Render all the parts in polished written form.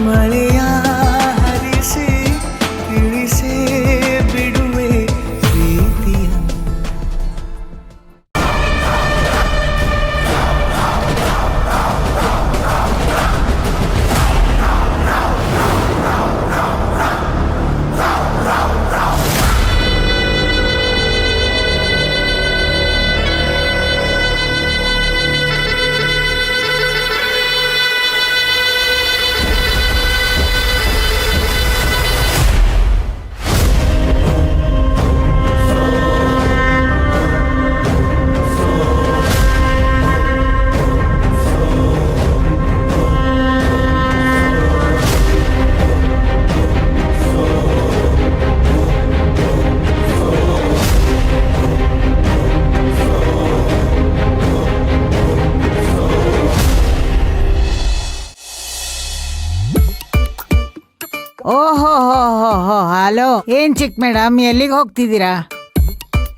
ಮಳೆಯ ಹರಿಸಿ ತಿಳಿಸೇ ಬಿಡುವೆ ಪ್ರೀತಿಯ. ಓಹೋ ಹಲೋ, ಏನ್ ಚಿಕ್ ಮೇಡಮ್, ಎಲ್ಲಿಗೆ ಹೋಗ್ತಿದ್ದೀರಾ?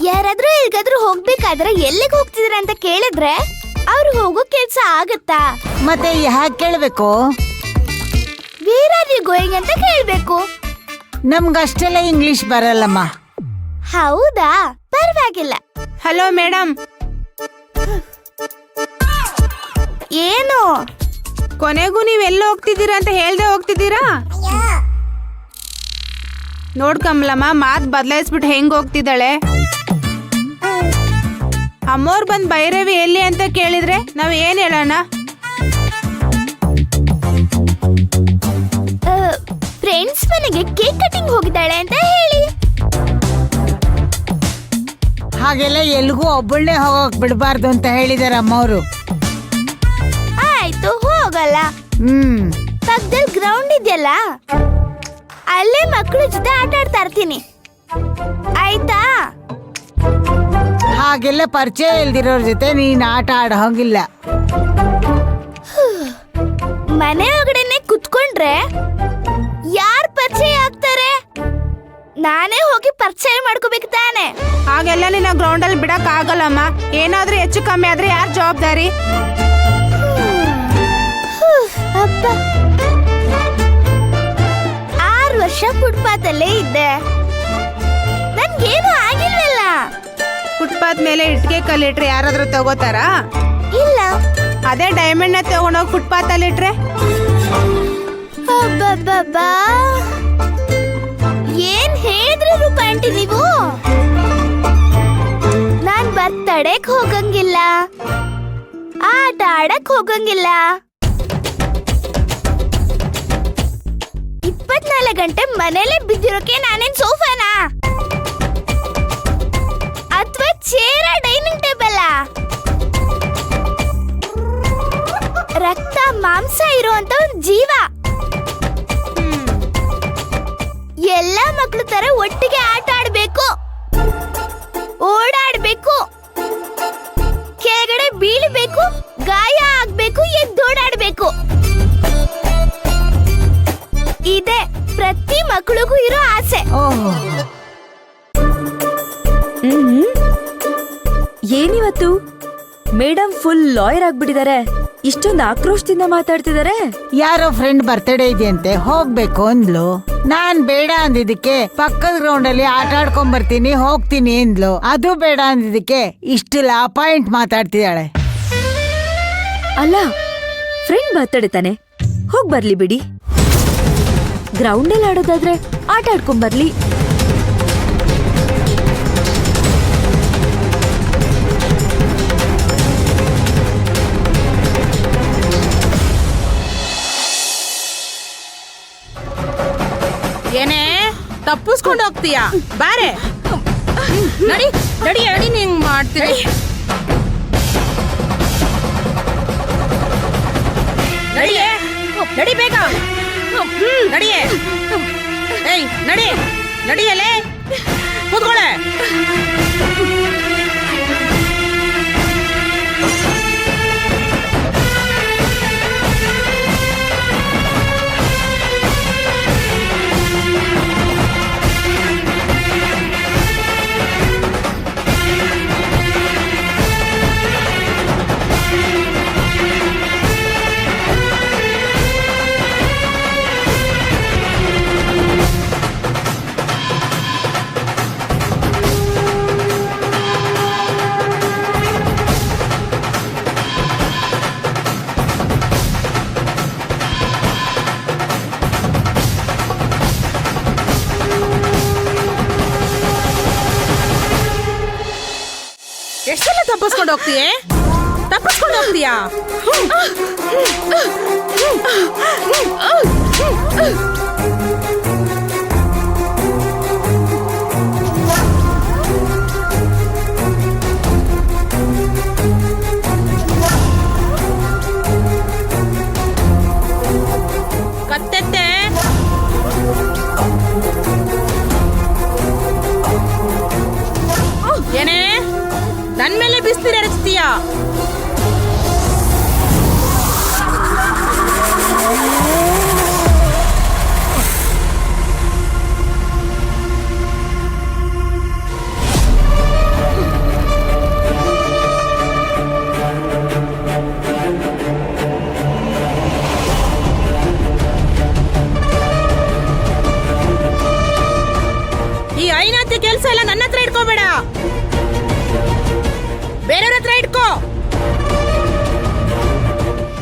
ಯಾರಾದ್ರೂ ಎಲ್ಗಾದ್ರೂ ಹೋಗ್ಬೇಕಾದ್ರೆ ಎಲ್ಲಿಗೆ ಹೋಗ್ತಿದ್ರ ಅಂತ ಕೇಳಿದ್ರೆ ಅವ್ರು ಹೋಗೋ ಕೆಲ್ಸ ಆಗತ್ತಾ? ಮತ್ತೆ ಯಾಕೆ ಕೇಳ್ಬೇಕು? ವೇರ್ ಆರ್ ಯು ಗೋಯಿಂಗ್ ಅಂತ ಕೇಳ್ಬೇಕು. ನಮ್ಗಷ್ಟೆಲ್ಲ ಇಂಗ್ಲಿಷ್ ಬರಲ್ಲಮ್ಮ. ಹೌದಾ, ಪರವಾಗಿಲ್ಲ. Hello madam. ಏನು ಕೊನೆಗೂ ನೀವೆಲ್ಲ ಹೋಗ್ತಿದ್ದೀರಾ ಅಂತ ಹೇಳ್ದೆ ಹೋಗ್ತಿದ್ದೀರಾ? ನೋಡ್ಕಂಬ್ಲಮ್ಮ, ಮಾತ್ ಬದಲಾಯಿಸ್ಬಿಟ್ಟು ಹೆಂಗ್ ಹೋಗ್ತಿದ್ದಾಳೆ. ಅಮ್ಮೋರ್ ಬಂದ್ ಭೈರವಿ ಎಲ್ಲಿ ಅಂತ ಕೇಳಿದ್ರೆ ನಾವ್ ಏನ್ ಹೇಳೋಣ? ಫ್ರೆಂಡ್ಸ್ ಮನೆಗೆ ಕೇಕ್ ಕಟಿಂಗ್ ಹೋಗಿದ್ದಾಳೆ ಅಂತ ಹೇಳಿ. ಹಾಗೆಲ್ಲ ಎಲ್ಗೂ ಒಬ್ಬಳನ್ನೇ ಹೋಗಕ್ ಬಿಡಬಾರ್ದು ಅಂತ ಹೇಳಿದಾರೆ ಅಮ್ಮವ್ರು. ಆಯ್ತು, ಹೋಗಲ್ಲ. ಪಕ್ಕದಲ್ಲಿ ಗ್ರೌಂಡ್ ಇದೆಯಲ್ಲ, ಅಲ್ಲೇ ಮಕ್ಕಳ ಜೊತೆ ಆಟ ಆಡ್ತಾ ಇರ್ತೀನಿ, ಆಯ್ತಾ? ಹಾಗೆಲ್ಲ ಪರಿಚಯ ಇಲ್ದಿರೋರ್ ಜೊತೆ ನೀನ್ ಆಟ ಆಡೋಂಗಿಲ್ಲ. ಮನೆ ಒಳಗಡೆನೆ ಕುತ್ಕೊಂಡ್ರೆ ಯಾರ್ ಪರಿಚಯ ಆಗ್ತಾರೆ? ನಾನೇ ಹೋಗಿ ಪರಿಚಯ ಮಾಡ್ಕೋಬೇಕು ತಾನೆ. ಹಾಗೆಲ್ಲ ನಿನ್ನ ಗ್ರೌಂಡ್ ಅಲ್ಲಿ ಬಿಡಕ್ ಆಗಲ್ಲಮ್ಮ. ಏನಾದ್ರೂ ಹೆಚ್ಚು ಕಮ್ಮಿ ಆದ್ರೆ ಯಾರ್ ಜವಾಬ್ದಾರಿ? ಅಪ್ಪ, 6 ವರ್ಷ ಫುಟ್ಪಾತ್ ಅಲ್ಲೇ ಇದ್ದೆ, ನನ್ಗೇನು ಆಗಿಲ್ವಲ್ಲ. ಫುಟ್ಪಾತ್ ಮೇಲೆ ಇಟ್ಕೆ ಕಲ್ಲಿಟ್ರೆ ಯಾರಾದ್ರೂ ತಗೋತಾರಾ? ಇಲ್ಲ. ಅದೇ ಡೈಮಂಡ್ ನ ತಗೊಂಡೋಗಿ ಫುಟ್ಪಾತ್ ಅಲ್ಲಿ ಇಟ್ರೆ? ಅಬ್ಬಬ್ಬಬ್ಬಾ, ಏನ್ ಹೇಳಿದ್ರಿ ರೂಪಾಂಟಿ ನೀವು? ನಾನ್ ಬರ್ತಡೇಕ್ ಹೋಗಂಗಿಲ್ಲ, ಆಟ ಆಡಕ್ ಹೋಗಂಗಿಲ್ಲ, 24 ಗಂಟೆ ಮನೇಲೆ ಬಿದ್ದಿರೋಕೆ ನಾನೇನ್ ಸೋಫಾನಾ ಅಥವಾ ಚೇರ ಡೈನಿಂಗ್ ಟೇಬಲ್? ರಕ್ತ ಮಾಂಸ ಇರುವಂತ ಒಂದು ಜೀವ. ಎಲ್ಲ ಮಕ್ಕಳು ತರ ಒಟ್ಟಿಗೆ ಆಟ ಆಡ್ಬೇಕು, ಓಡಾಡ್ಬೇಕು, ಕೆಳಗಡೆ ಬೀಳಬೇಕು, ಗಾಯ ಆಗ್ಬೇಕು, ಎದ್ದೋಡಾಡ್ಬೇಕು. ಇದೆ ಪ್ರತಿ ಮಕ್ಕಳಿಗೂ ಇರೋ ಆಸೆ. ಏನಿವತ್ತು ಮೇಡಮ್ ಫುಲ್ ಲಾಯರ್ ಆಗ್ಬಿಟ್ಟಿದ್ದಾರೆ, ಇಷ್ಟೊಂದು ಆಕ್ರೋಶದಿಂದ ಮಾತಾಡ್ತಿದ್ದಾರೆ. ಯಾರೋ ಫ್ರೆಂಡ್ ಬರ್ತ್ಡೇ ಇದೆಯಂತೆ, ಹೋಗ್ಬೇಕು ಅಂದ್ಲು. ನಾನ್ ಬೇಡ ಅಂದಿದ್ದಕ್ಕೆ ಪಕ್ಕದ ಗ್ರೌಂಡ್ ಅಲ್ಲಿ ಆಟ ಆಡ್ಕೊಂಡ್ ಬರ್ತೀನಿ ಹೋಗ್ತೀನಿ ಅಂದ್ಲು. ಅದು ಬೇಡ ಅಂದಿದ್ದಕ್ಕೆ ಇಷ್ಟೆಲ್ಲ ಪಾಯಿಂಟ್ ಮಾತಾಡ್ತಿದ್ದಾಳೆ. ಅಲ್ಲ, ಫ್ರೆಂಡ್ ಬರ್ತ್ಡೇ ತಾನೆ, ಹೋಗ್ ಬರ್ಲಿ ಬಿಡಿ. ಗ್ರೌಂಡಲ್ಲಿ ಆಡೋದಾದ್ರೆ ಆಟ ಆಡ್ಕೊಂಡ್ ಬರ್ಲಿ. ಏನೇ ತಪ್ಪಿಸ್ಕೊಂಡು ಹೋಗ್ತೀಯಾ? ಬಾರೆ, ನಡಿ ನಡಿ ನಡಿ, ನಿಂಗ್ ಮಾಡ್ತೀನಿ. ನಡಿಯೇ, ನಡಿ ಬೇಗ, ನಡಿಯೇ. ಏಯ್ ನಡಿ, ನಡಿಯಲೇ, ಕೂತ್ಕೊಳ್ಳೆ. ತಪ್ಪಿಸ್ಕೊಂಡು ಹೋಗ್ತೀಯೇ? ತಪ್ಪಿಸ್ಕೊಂಡು ಹೋಗ್ತೀಯಾ? ಕತ್ತೆತ್ತೆ ಏನೇ ನನ್ ಮೇಲೆ ಬಿಸ್ನೀರ್ ಎರಚ್ತೀಯಾ? ಈ ಐನಾತಿ ಕೆಲ್ಸ ಎಲ್ಲ ನನ್ನ ಹತ್ರ ಇಟ್ಕೋಬೇಡ, ಬೇರೆಯವ್ರ ಹತ್ರ ಇಟ್ಕೋ.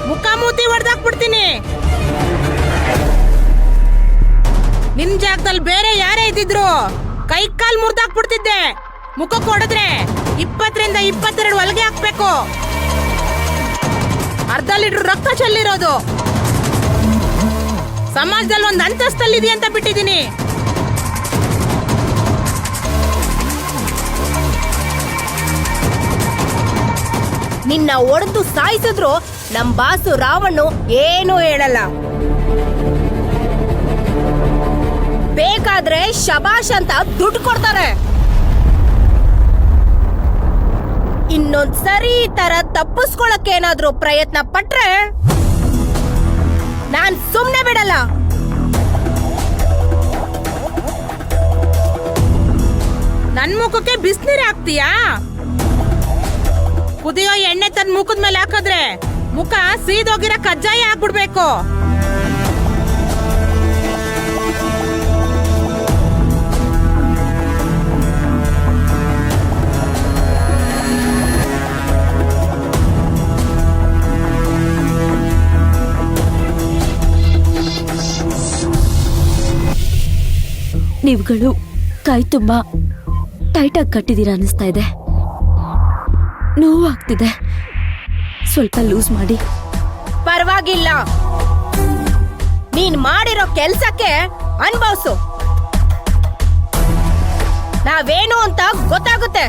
ಮುಖ ಮೂತಿ ಹೊಡೆದಾಕ್ಬಿಡ್ತೀನಿ. ನಿನ್ ಜಾಗದಲ್ಲಿ ಬೇರೆ ಯಾರೇ ಇದ್ದಿದ್ರು ಕೈ ಕಾಲ್ ಮುರ್ದಾಕ್ಬಿಡ್ತಿದ್ದೆ. ಮುಖಕ್ಕೆ ಹೊಡೆದ್ರೆ 20ರಿಂದ 22 ಹೊಲಿಗೆ ಹಾಕ್ಬೇಕು. ಅರ್ಧ ಲೀಟರ್ ರಕ್ತ ಚೆಲ್ಲಿರೋದು. ಸಮಾಜದಲ್ಲಿ ಒಂದು ಅಂತಸ್ತಲ್ಲಿದೆ ಅಂತ ಬಿಟ್ಟಿದ್ದೀನಿ. ನಿನ್ನ ಒಡೆದು ಸಾಯಿಸಿದ್ರು ನಮ್ ಬಾಸು ರಾವಣ್ಣು ಏನೂ ಹೇಳಲ್ಲ. ಬೇಕಾದ್ರೆ ಶಬಾಷ್ ಅಂತ ದುಡ್ಡು ಕೊಡ್ತಾರೆ. ಇನ್ನೊಂದ್ಸರಿ ಈ ತರ ತಪ್ಪಿಸ್ಕೊಳಕ್ಕೇನಾದ್ರೂ ಪ್ರಯತ್ನ ಪಟ್ರೆ ನಾನ್ ಸುಮ್ನೆ ಬಿಡಲ್ಲ. ನನ್ ಮುಖಕ್ಕೆ ಬಿಸ್ನೀರ್ ಹಾಕ್ತೀಯಾ? ಕುದಿಯೋ ಎಣ್ಣೆ ತನ್ನ ಮುಖದ ಮೇಲೆ ಹಾಕಿದ್ರೆ ಮುಖ ಸೀದೋಗಿರೋ ಕಜ್ಜಾಯ ಆಗ್ಬಿಡ್ಬೇಕು. ನೀವುಗಳು ಕೈ ತುಂಬಾ ಟೈಟಾಗಿ ಕಟ್ಟಿದೀರಾ ಅನಿಸ್ತಾ ಇದೆ. ನೋವಾಗ್ತಿದೆ, ಸ್ವಲ್ಪ ಲೂಸ್ ಮಾಡಿ. ಪರವಾಗಿಲ್ಲ, ನೀನ್ ಮಾಡಿರೋ ಕೆಲ್ಸಕ್ಕೆ ಅನ್ಭವ್ಸು. ನಾವೇನು ಅಂತ ಗೊತ್ತಾಗುತ್ತೆ.